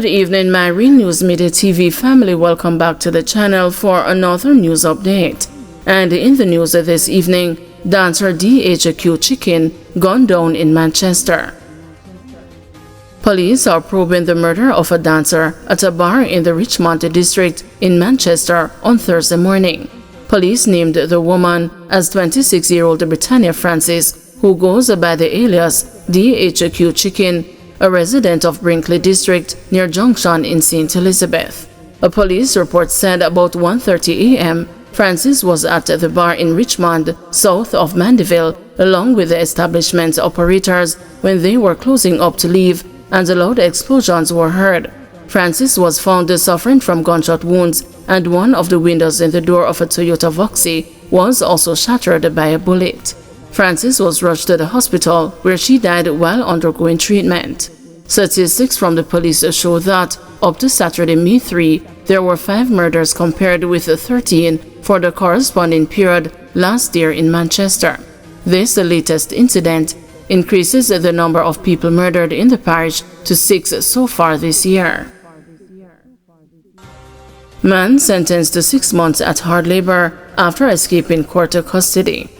Good evening, my Real News Midday TV family. Welcome back to the channel for another news update. And in the news this evening, dancer DHQ Chicken gunned down in Manchester. Police are probing the murder of a dancer at a bar in the Richmond district in Manchester on Thursday morning. Police named the woman as 26-year-old Britannia Francis, who goes by the alias DHQ Chicken, a resident of Brinkley District near Junction in St. Elizabeth. A police report said about 1:30 a.m., Francis was at the bar in Richmond, south of Mandeville, along with the establishment's operators when they were closing up to leave, and loud explosions were heard. Francis was found suffering from gunshot wounds, and one of the windows in the door of a Toyota Voxy was also shattered by a bullet. Francis was rushed to the hospital, where she died while undergoing treatment. Statistics from the police show that, up to Saturday, May 3, there were 5 murders compared with 13 for the corresponding period last year in Manchester. This latest incident increases the number of people murdered in the parish to 6 so far this year. Man sentenced to 6 months at hard labor after escaping court custody.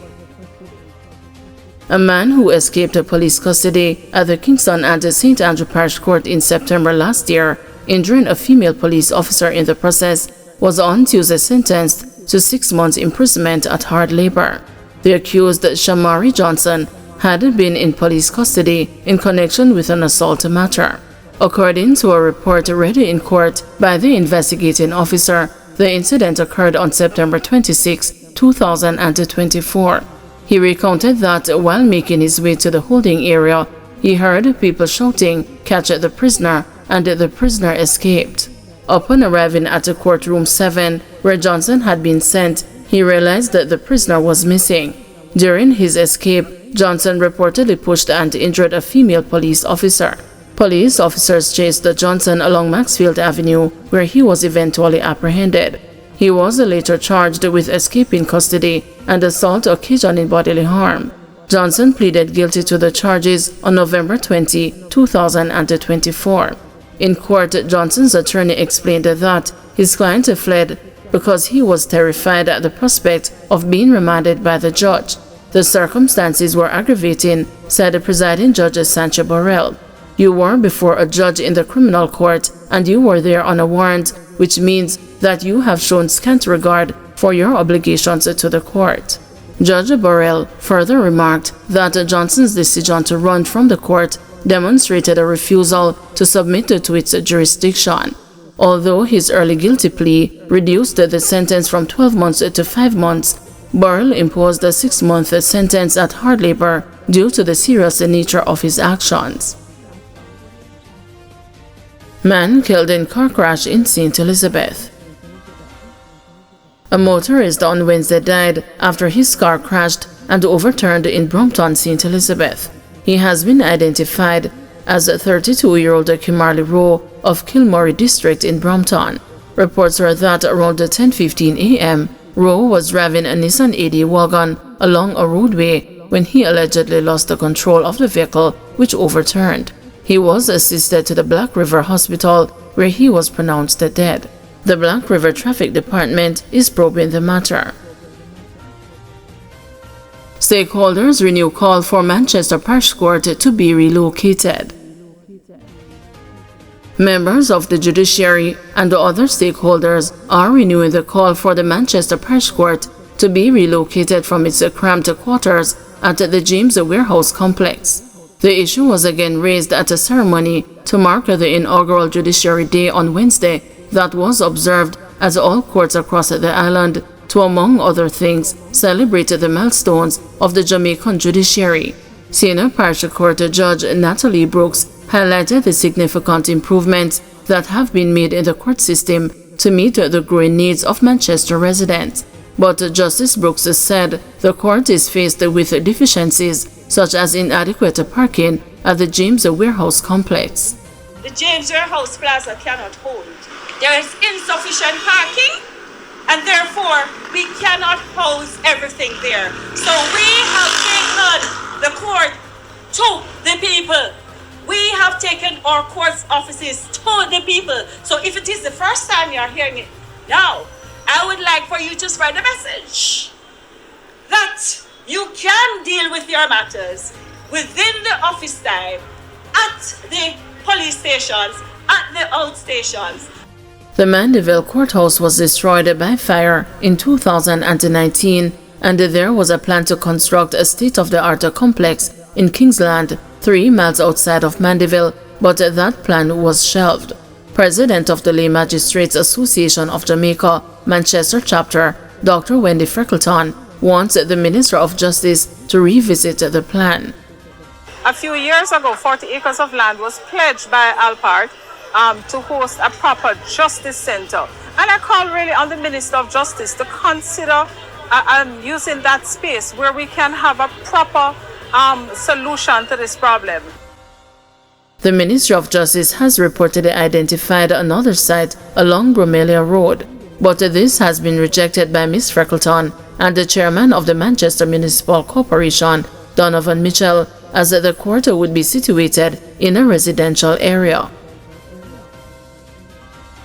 A man who escaped police custody at the Kingston and St. Andrew Parish Court in September last year, injuring a female police officer in the process, was on Tuesday sentenced to 6 months imprisonment at hard labor. The accused, Shamari Johnson, had been in police custody in connection with an assault matter. According to a report read in court by the investigating officer, the incident occurred on September 26, 2024. He recounted that while making his way to the holding area, he heard people shouting, "Catch the prisoner," and the prisoner escaped. Upon arriving at courtroom 7, where Johnson had been sent, he realized that the prisoner was missing. During his escape, Johnson reportedly pushed and injured a female police officer. Police officers chased Johnson along Maxfield Avenue, where he was eventually apprehended. He was later charged with escaping custody and assault occasioning bodily harm. Johnson pleaded guilty to the charges on November 20, 2024. In court, Johnson's attorney explained that his client fled because he was terrified at the prospect of being remanded by the judge. The circumstances were aggravating, said the presiding judge Sancho Borrell. "You were before a judge in the criminal court, and you were there on a warrant, which means that you have shown scant regard for your obligations to the court." Judge Borrell further remarked that Johnson's decision to run from the court demonstrated a refusal to submit to its jurisdiction. Although his early guilty plea reduced the sentence from 12 months to 5 months, Borrell imposed a 6-month sentence at hard labor due to the serious nature of his actions. Man killed in car crash in St. Elizabeth. A motorist on Wednesday died after his car crashed and overturned in Brompton, St. Elizabeth. He has been identified as 32-year-old Kimarley Rowe of Kilmorey District in Brompton. Reports are that around 10:15 a.m., Rowe was driving a Nissan AD wagon along a roadway when he allegedly lost the control of the vehicle, which overturned. He was assisted to the Black River Hospital, where he was pronounced dead. The Black River Traffic Department is probing the matter. Stakeholders renew call for Manchester Parish Court to be relocated. Members of the judiciary and other stakeholders are renewing the call for the Manchester Parish Court to be relocated from its cramped quarters at the James Warehouse complex. The issue was again raised at a ceremony to mark the inaugural Judiciary Day on Wednesday that was observed as all courts across the island to, among other things, celebrate the milestones of the Jamaican judiciary. Senior Parish Court Judge Natalie Brooks highlighted the significant improvements that have been made in the court system to meet the growing needs of Manchester residents. But Justice Brooks said the court is faced with deficiencies such as inadequate parking at the James Warehouse complex. The James Warehouse Plaza cannot hold. There is insufficient parking, and therefore we cannot house everything there. So we have taken the court to the people. We have taken our courts offices to the people. So if it is the first time you are hearing it now, I would like for you to spread the message that you can deal with your matters within the office time, at the police stations, at the outstations. The Mandeville courthouse was destroyed by fire in 2019, and there was a plan to construct a state-of-the-art complex in Kingsland, 3 miles outside of Mandeville, but that plan was shelved. President of the Lay Magistrates Association of Jamaica, Manchester chapter, Dr. Wendy Freckleton, wants the Minister of Justice to revisit the plan. A few years ago, 40 acres of land was pledged by Alpart to host a proper justice center. And I call really on the Minister of Justice to consider using that space where we can have a proper solution to this problem. The Ministry of Justice has reportedly identified another site along Bromelia Road, but this has been rejected by Ms. Freckleton and the chairman of the Manchester Municipal Corporation, Donovan Mitchell, as the court would be situated in a residential area.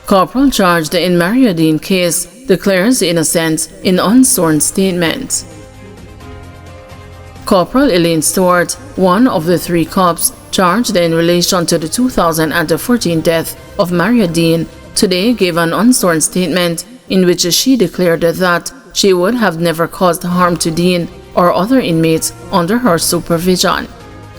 Corporal charged in Mario Dean case declares innocence in unsworn statement. Corporal Elaine Stewart, one of the 3 cops charged in relation to the 2014 death of Mario Dean, today gave an unsworn statement in which she declared that she would have never caused harm to Dean or other inmates under her supervision.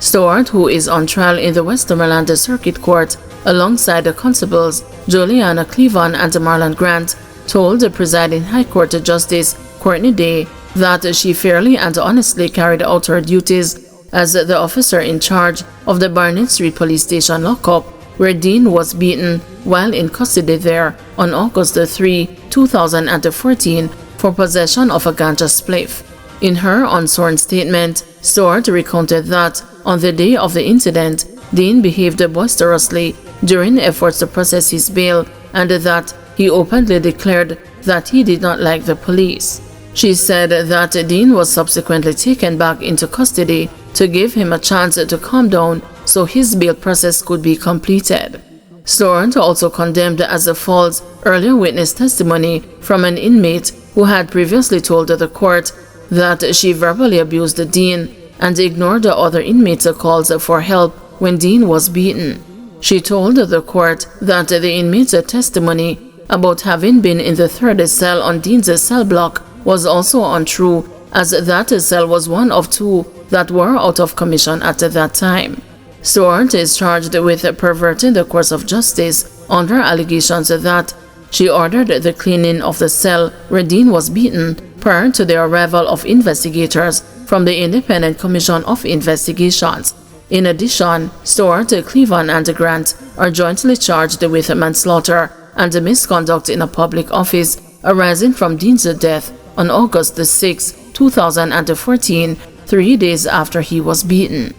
Stewart, who is on trial in the Westmoreland Circuit Court alongside the constables Juliana Cleavon and Marlon Grant, told the presiding High Court Justice Courtney Day that she fairly and honestly carried out her duties as the officer in charge of the Barnett Street Police Station lockup, where Dean was beaten while in custody there on August 3, 2014 for possession of a ganja spliff. In her unsworn statement, Stewart recounted that on the day of the incident, Dean behaved boisterously during efforts to process his bail and that he openly declared that he did not like the police. She said that Dean was subsequently taken back into custody to give him a chance to calm down so his bail process could be completed. Stewart also condemned as a false earlier witness testimony from an inmate who had previously told the court that she verbally abused Dean and ignored the other inmates' calls for help when Dean was beaten. She told the court that the inmate's testimony about having been in the 3rd cell on Dean's cell block was also untrue, as that cell was one of 2 that were out of commission at that time. Stewart is charged with perverting the course of justice under allegations that she ordered the cleaning of the cell where Dean was beaten prior to the arrival of investigators from the Independent Commission of Investigations. In addition, Stewart, Cleavon, and Grant are jointly charged with manslaughter and misconduct in a public office arising from Dean's death on August 6, 2014, 3 days after he was beaten.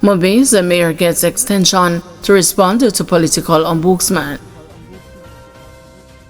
Mobay's mayor gets extension to respond to political ombudsman.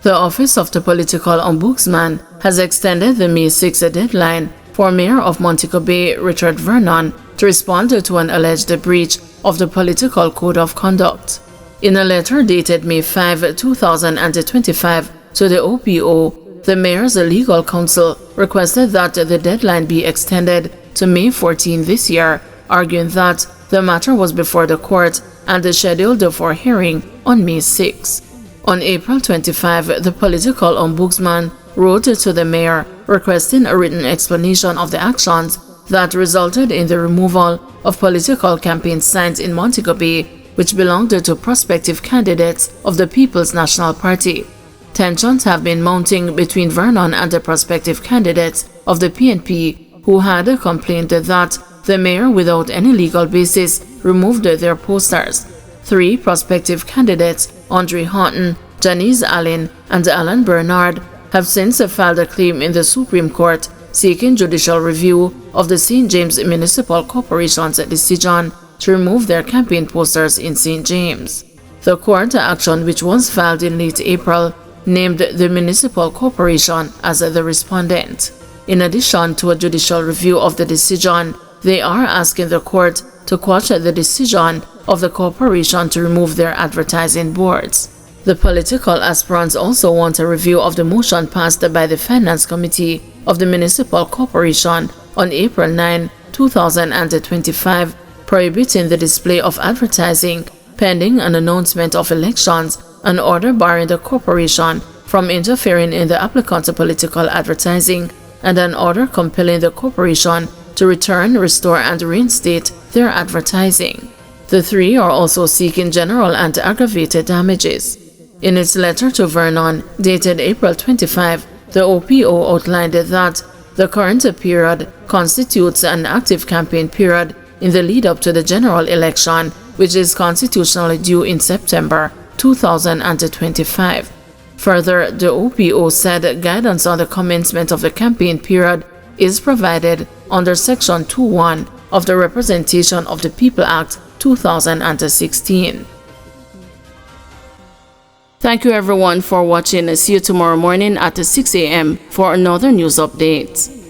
The Office of the Political Ombudsman has extended the May 6 deadline for Mayor of Montego Bay, Richard Vernon, to respond to an alleged breach of the Political Code of Conduct. In a letter dated May 5, 2025 to the OPO, the mayor's legal counsel requested that the deadline be extended to May 14 this year, arguing that the matter was before the court and scheduled for hearing on May 6. On April 25, the political ombudsman wrote to the mayor requesting a written explanation of the actions that resulted in the removal of political campaign signs in Montego Bay, which belonged to prospective candidates of the People's National Party. Tensions have been mounting between Vernon and the prospective candidates of the PNP, who had complained that the mayor, without any legal basis, removed their posters. 3 prospective candidates, Andre Houghton, Janice Allen, and Alan Bernard, have since filed a claim in the Supreme Court seeking judicial review of the St. James Municipal Corporation's decision to remove their campaign posters in St. James. The court action, which was filed in late April, named the Municipal Corporation as the respondent. In addition to a judicial review of the decision, they are asking the court to quash the decision of the corporation to remove their advertising boards. The political aspirants also want a review of the motion passed by the Finance Committee of the Municipal Corporation on April 9, 2025, prohibiting the display of advertising pending an announcement of elections, an order barring the corporation from interfering in the applicant's political advertising, and an order compelling the corporation to return, restore, and reinstate their advertising. The three are also seeking general and aggravated damages. In its letter to Vernon, dated April 25, the OPO outlined that the current period constitutes an active campaign period in the lead-up to the general election, which is constitutionally due in September 2025. Further, the OPO said guidance on the commencement of the campaign period is provided under Section 2.1 of the Representation of the People Act 2016. Thank you everyone for watching. See you tomorrow morning at 6 a.m. for another news update.